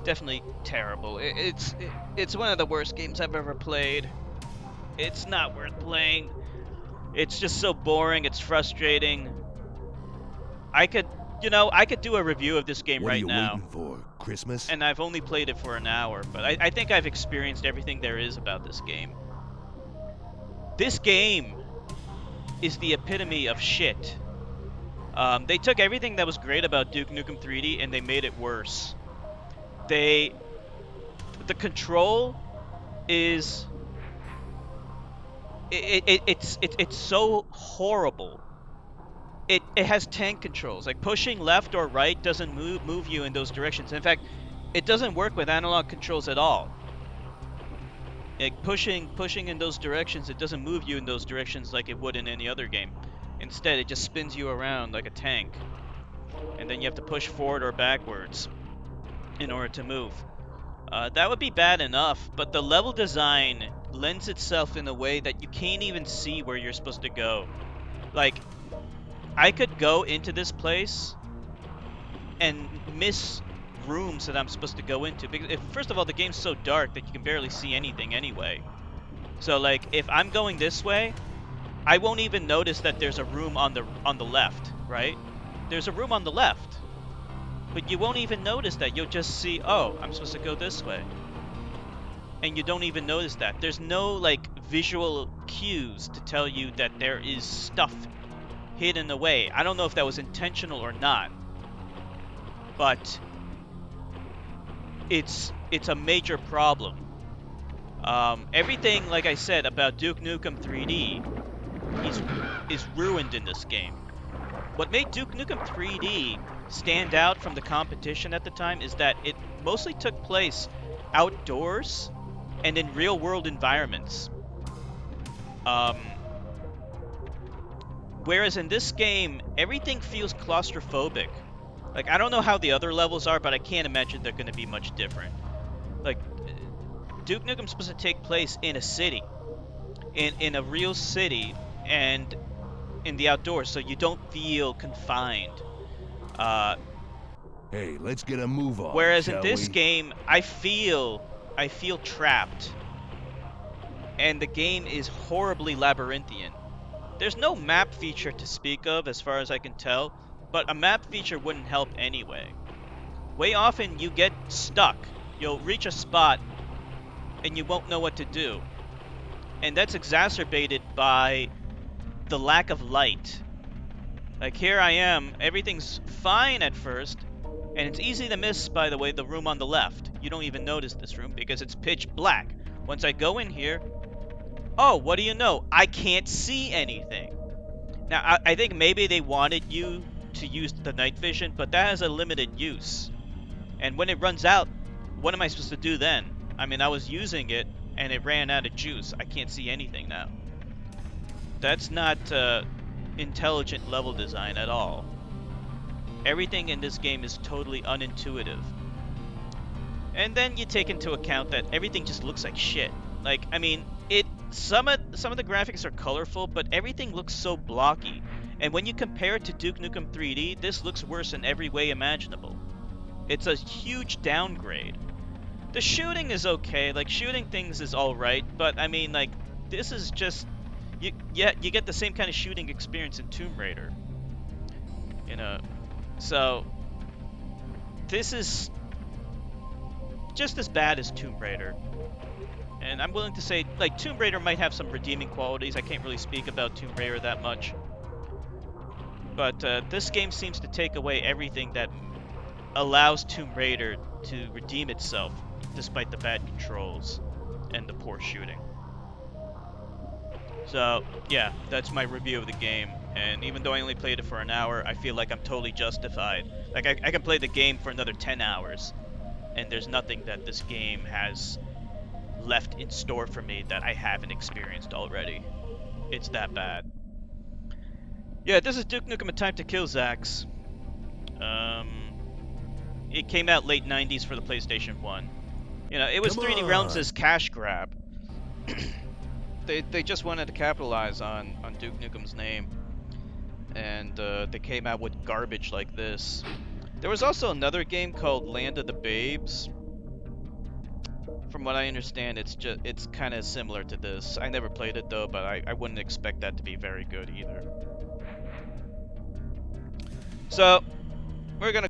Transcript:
definitely terrible. It's one of the worst games I've ever played. It's not worth playing. It's just so boring. It's frustrating. I could, I could do a review of this game What are right you now, waiting for? Christmas? and I've only played it for an hour, but I think I've experienced everything there is about this game. This game is the epitome of shit. They took everything that was great about Duke Nukem 3D and they made it worse. The control is it's so horrible. It has tank controls. Like pushing left or right doesn't move you in those directions. In fact, it doesn't work with analog controls at all. Like pushing in those directions, it doesn't move you in those directions like it would in any other game. Instead, it just spins you around like a tank. And then you have to push forward or backwards in order to move. That would be bad enough, but the level design lends itself in a way that you can't even see where you're supposed to go. Like, I could go into this place and miss rooms that I'm supposed to go into. Because first of all, the game's so dark that you can barely see anything anyway. So like, if I'm going this way, I won't even notice that there's a room on the left, right? There's a room on the left. But you won't even notice that. You'll just see, oh, I'm supposed to go this way. And you don't even notice that. There's no, like, visual cues to tell you that there is stuff hidden away. I don't know if that was intentional or not. But it's a major problem. Everything, like I said, about Duke Nukem 3D is ruined in this game. What made Duke Nukem 3D stand out from the competition at the time is that it mostly took place outdoors and in real-world environments. Whereas in this game, everything feels claustrophobic. Like, I don't know how the other levels are, but I can't imagine they're going to be much different. Like, Duke Nukem's supposed to take place in a city. In a real city, and in the outdoors, so you don't feel confined. Hey, let's get a move on. Whereas in shall this we? game, I feel trapped, and the game is horribly labyrinthian. There's no map feature to speak of, as far as I can tell, but a map feature wouldn't help anyway. Way often you get stuck. You'll reach a spot, and you won't know what to do. And that's exacerbated by the lack of light. Like, here I am, everything's fine at first, and it's easy to miss, by the way, the room on the left. You don't even notice this room because it's pitch black. Once I go in here, oh, what do you know? I can't see anything. Now, I think maybe they wanted you to use the night vision, but that has a limited use. And when it runs out, what am I supposed to do then? I mean, I was using it, and it ran out of juice. I can't see anything now. That's not intelligent level design at all. Everything in this game is totally unintuitive. And then you take into account that everything just looks like shit. Like, I mean, some of the graphics are colorful, but everything looks so blocky. And when you compare it to Duke Nukem 3D, this looks worse in every way imaginable. It's a huge downgrade. The shooting is okay, like shooting things is alright, but I mean, like, this is just you get the same kind of shooting experience in Tomb Raider. You know. So this is just as bad as Tomb Raider. And I'm willing to say, like, Tomb Raider might have some redeeming qualities. I can't really speak about Tomb Raider that much. But this game seems to take away everything that allows Tomb Raider to redeem itself, despite the bad controls and the poor shooting. So, yeah, that's my review of the game. And even though I only played it for an hour, I feel like I'm totally justified. Like, I can play the game for another 10 hours, and there's nothing that this game has left in store for me that I haven't experienced already. It's that bad. Yeah, this is Duke Nukem: A Time to Kill, Zax. It came out late 90s for the PlayStation 1. You know, it was 3D Realms' cash grab. They just wanted to capitalize on Duke Nukem's name. And they came out with garbage like this. There was also another game called Land of the Babes. From what I understand, it's kind of similar to this. I never played it though, but I wouldn't expect that to be very good either. So we're gonna